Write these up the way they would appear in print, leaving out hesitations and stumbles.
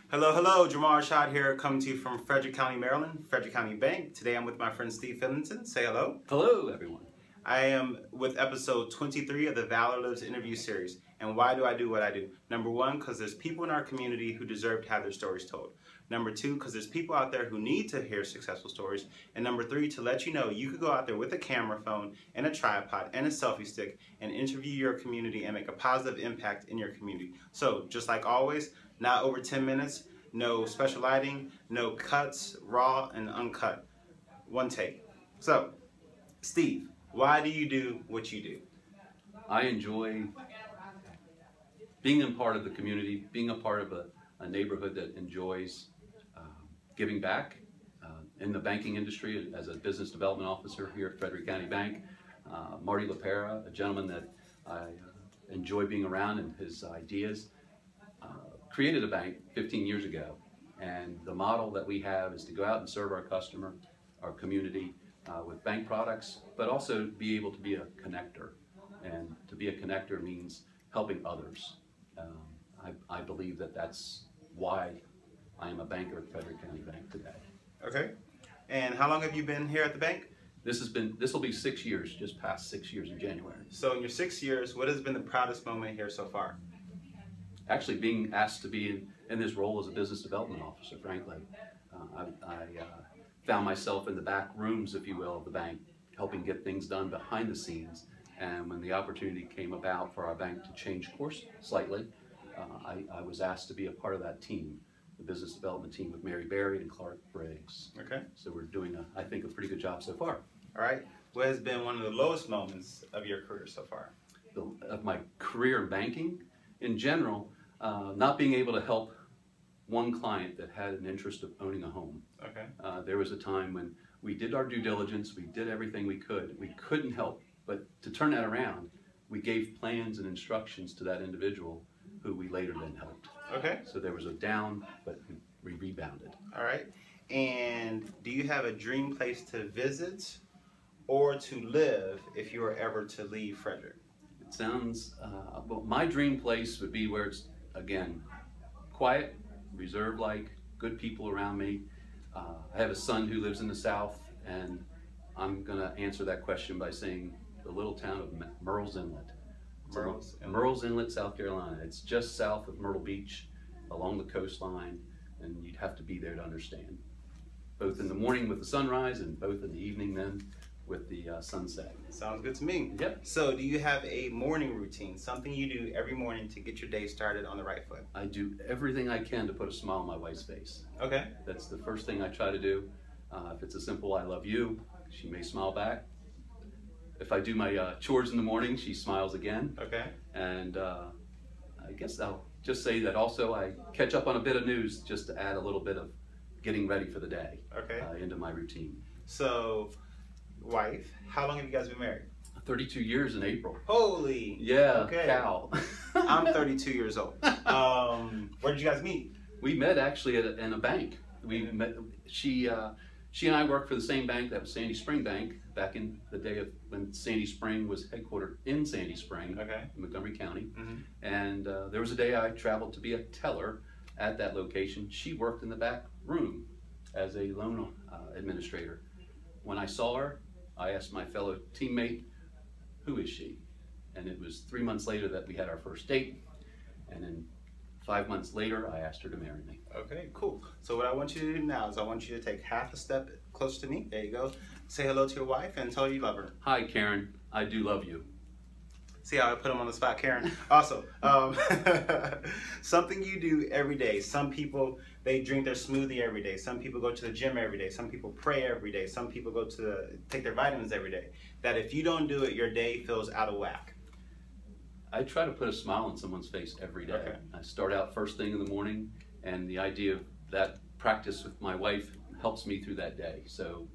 Hello, hello, Jamal Rashad here, coming to you from Frederick County, Maryland, Frederick County Bank. Today I'm with my friend Steve Finnington. Say hello. Hello, everyone. I am with episode 23 of the ValorLives interview series. And why do I do what I do? Number one, because there's people in our community who deserve to have their stories told. Number two, because there's people out there who need to hear successful stories. And number three, to let you know you could go out there with a camera phone and a tripod and a selfie stick and interview your community and make a positive impact in your community. So, just like always, not over 10 minutes, no special lighting, no cuts, raw and uncut. One take. So, Steve, why do you do what you do? I enjoy being a part of the community, being a part of a neighborhood that enjoys giving back in the banking industry as a business development officer here at Frederick County Bank. Marty LaPera, a gentleman that I enjoy being around, and his ideas, created a bank 15 years ago. And the model that we have is to go out and serve our customer, our community, with bank products, but also be able to be a connector. And to be a connector means helping others. I believe that that's why I am a banker at Frederick County Bank today. Okay. And how long have you been here at the bank? This will be 6 years, just past 6 years in January. So in your 6 years, what has been the proudest moment here so far? Actually being asked to be in this role as a business development officer, frankly. I found myself in the back rooms, if you will, of the bank, helping get things done behind the scenes. And when the opportunity came about for our bank to change course slightly, I was asked to be a part of that team, the business development team with Mary Berry and Clark Briggs. Okay. So we're doing, I think, a pretty good job so far. All right. What has been one of the lowest moments of your career so far? Of my career in banking, in general, not being able to help one client that had an interest of owning a home. Okay. There was a time when we did our due diligence, we did everything we could. We couldn't help, but to turn that around, we gave plans and instructions to that individual who we later then helped. Okay. So there was a down, but we rebounded. All right. And do you have a dream place to visit or to live if you were ever to leave Frederick? It sounds, well, my dream place would be where it's, again, quiet, reserved-like, good people around me. I have a son who lives in the South, and I'm going to answer that question by saying the little town of Murrells Inlet. Murrells Inlet, South Carolina. It's just south of Myrtle Beach, along the coastline, and you'd have to be there to understand. Both in the morning with the sunrise, and both in the evening then with the sunset. Sounds good to me. Yep. So do you have a morning routine, something you do every morning to get your day started on the right foot? I do everything I can to put a smile on my wife's face. Okay. That's the first thing I try to do. If it's a simple "I love you," she may smile back. If I do my chores in the morning, she smiles again. Okay. And I guess I'll just say that also I catch up on a bit of news just to add a little bit of getting ready for the day. Okay. Into my routine. So, wife, how long have you guys been married? 32 years in April. Holy. Yeah, okay. cow. I'm 32 years old. Where did you guys meet? We met actually in a bank. We met. She and I worked for the same bank. That was Sandy Spring Bank back in the day of when Sandy Spring was headquartered in Sandy Spring, okay, in Montgomery County. Mm-hmm. And there was a day I traveled to be a teller at that location. She worked in the back room as a loan administrator. When I saw her, I asked my fellow teammate, "Who is she?" And it was 3 months later that we had our first date. And then 5 months later, I asked her to marry me. Okay, cool. So what I want you to do now is I want you to take half a step close to me. There you go. Say hello to your wife and tell her you love her. Hi, Karen. I do love you. See how I put him on the spot, Karen? Also, something you do every day. Some people, they drink their smoothie every day. Some people go to the gym every day. Some people pray every day. Some people go to take their vitamins every day. That if you don't do it, your day feels out of whack. I try to put a smile on someone's face every day. Okay. I start out first thing in the morning, and the idea of that practice with my wife helps me through that day. So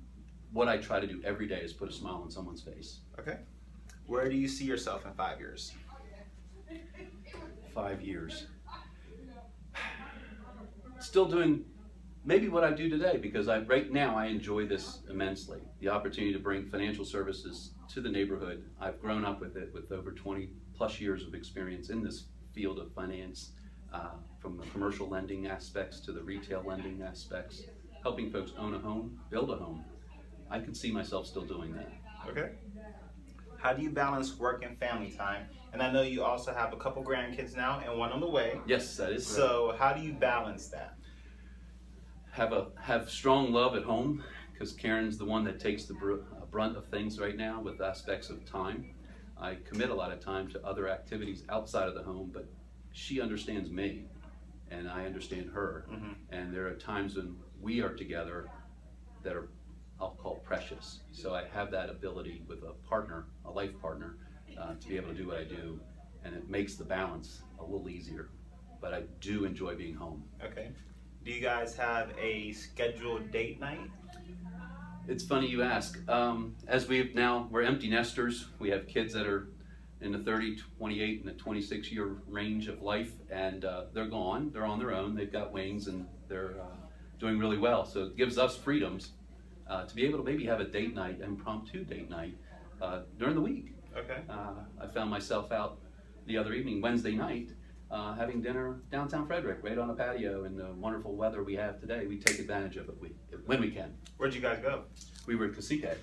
what I try to do every day is put a smile on someone's face. Okay. Where do you see yourself in 5 years? 5 years. Still doing maybe what I do today, because right now I enjoy this immensely. The opportunity to bring financial services to the neighborhood. I've grown up with it with over 20 plus years of experience in this field of finance. from the commercial lending aspects to the retail lending aspects, helping folks own a home, build a home. I can see myself still doing that. Okay. How do you balance work and family time? And I know you also have a couple grandkids now and one on the way. Yes, that is. So how do you balance that? Have strong love at home, because Karen's the one that takes the brunt of things right now with aspects of time. I commit a lot of time to other activities outside of the home, but she understands me and I understand her. And there are times when we are together that are, I'll call, precious. So I have that ability with a partner, a life partner, to be able to do what I do, and it makes the balance a little easier. But I do enjoy being home. Okay. Do you guys have a scheduled date night? It's funny you ask. As we're empty nesters. We have kids that are in the 30, 28, and the 26-year range of life, and they're gone. They're on their own. They've got wings, and they're doing really well. So it gives us freedoms to be able to maybe have a date night, impromptu date night, during the week. Okay. I found myself out the other evening, Wednesday night, having dinner downtown Frederick, right on a patio, in the wonderful weather we have today. We take advantage of it when we can. Where'd you guys go? We were at Cacique,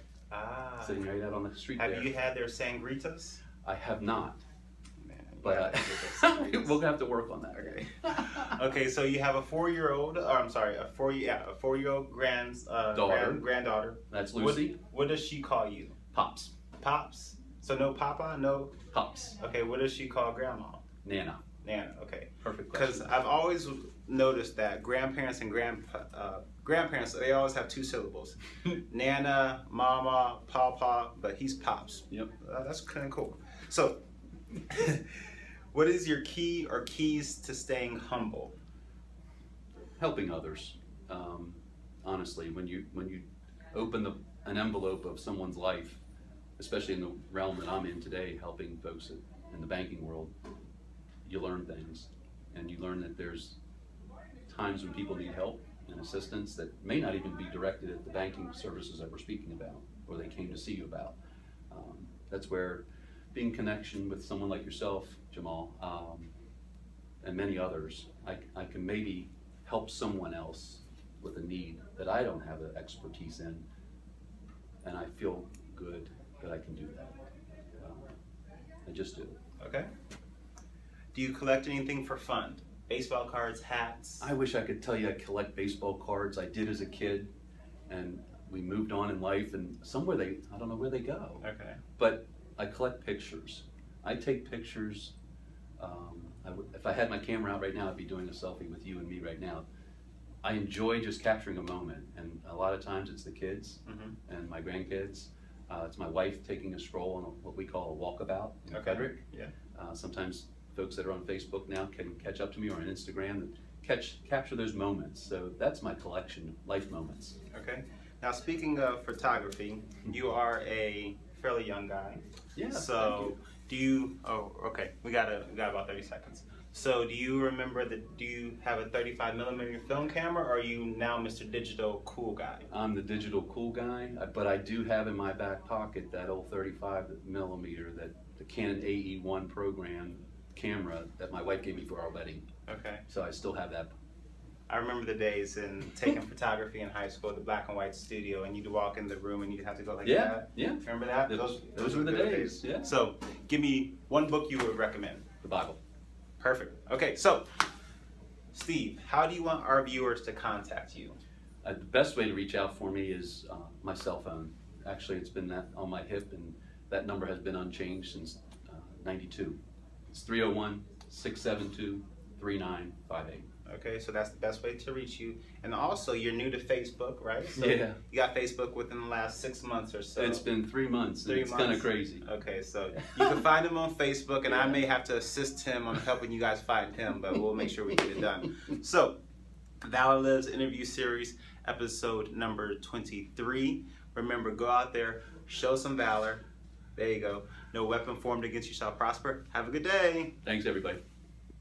sitting right out on the street there. Have you had their sangritas? I have not. Man, but we'll have to work on that. Okay. Okay, so you have a 4-year-old, or I'm sorry, a 4-year-old granddaughter. That's Lucy. What does she call you? Pops. Pops? So no Papa, no? Pops. Okay, what does she call Grandma? Nana. Nana, okay. Perfect question. Because I've always noticed that grandparents and grandparents, they always have 2 syllables. Nana, Mama, Papa, but he's Pops. Yep. That's kind of cool. So, what is your key or keys to staying humble? Helping others. Honestly, when you open an envelope of someone's life, especially in the realm that I'm in today, helping folks in the banking world, you learn things, and you learn that there's times when people need help and assistance that may not even be directed at the banking services that we're speaking about or they came to see you about. That's where being in connection with someone like yourself, Jamal, and many others, I can maybe help someone else with a need that I don't have the expertise in, and I feel good that I can do that. I just do. Okay. Do you collect anything for fun? Baseball cards, hats? I wish I could tell you I collect baseball cards. I did as a kid, and we moved on in life, and somewhere I don't know where they go. Okay. But I collect pictures. I take pictures. If I had my camera out right now, I'd be doing a selfie with you and me right now. I enjoy just capturing a moment, and a lot of times it's the kids and my grandkids. It's my wife taking a stroll on what we call a walkabout in Frederick. Yeah. Sometimes folks that are on Facebook now can catch up to me, or on Instagram, and capture those moments. So that's my collection, life moments. Okay. Now, speaking of photography, you are a fairly young guy. Yeah. So do you? Oh, okay. We got about 30 seconds. So do you remember do you have a 35mm film camera, or are you now Mr. Digital Cool Guy? I'm the digital cool guy, but I do have in my back pocket that old 35mm, that the Canon AE1 program camera that my wife gave me for our wedding. Okay. So I still have that. I remember the days in taking photography in high school, the black and white studio, and you'd walk in the room and you'd have to go like that. Yeah. Remember that? Those were the days. Yeah. So give me one book you would recommend. The Bible. Perfect. Okay, so Steve, how do you want our viewers to contact you? The best way to reach out for me is my cell phone. Actually, it's been that on my hip, and that number has been unchanged since '92. It's 301-672-3958. Okay, so that's the best way to reach you. And also, you're new to Facebook, right? So yeah. You got Facebook within the last 6 months or so. It's been 3 months. It's kind of crazy. Okay, so you can find him on Facebook, and I may have to assist him on helping you guys find him, but we'll make sure we get it done. So, ValorLives interview series, episode number 23. Remember, go out there, show some valor. There you go. No weapon formed against you shall prosper. Have a good day. Thanks, everybody.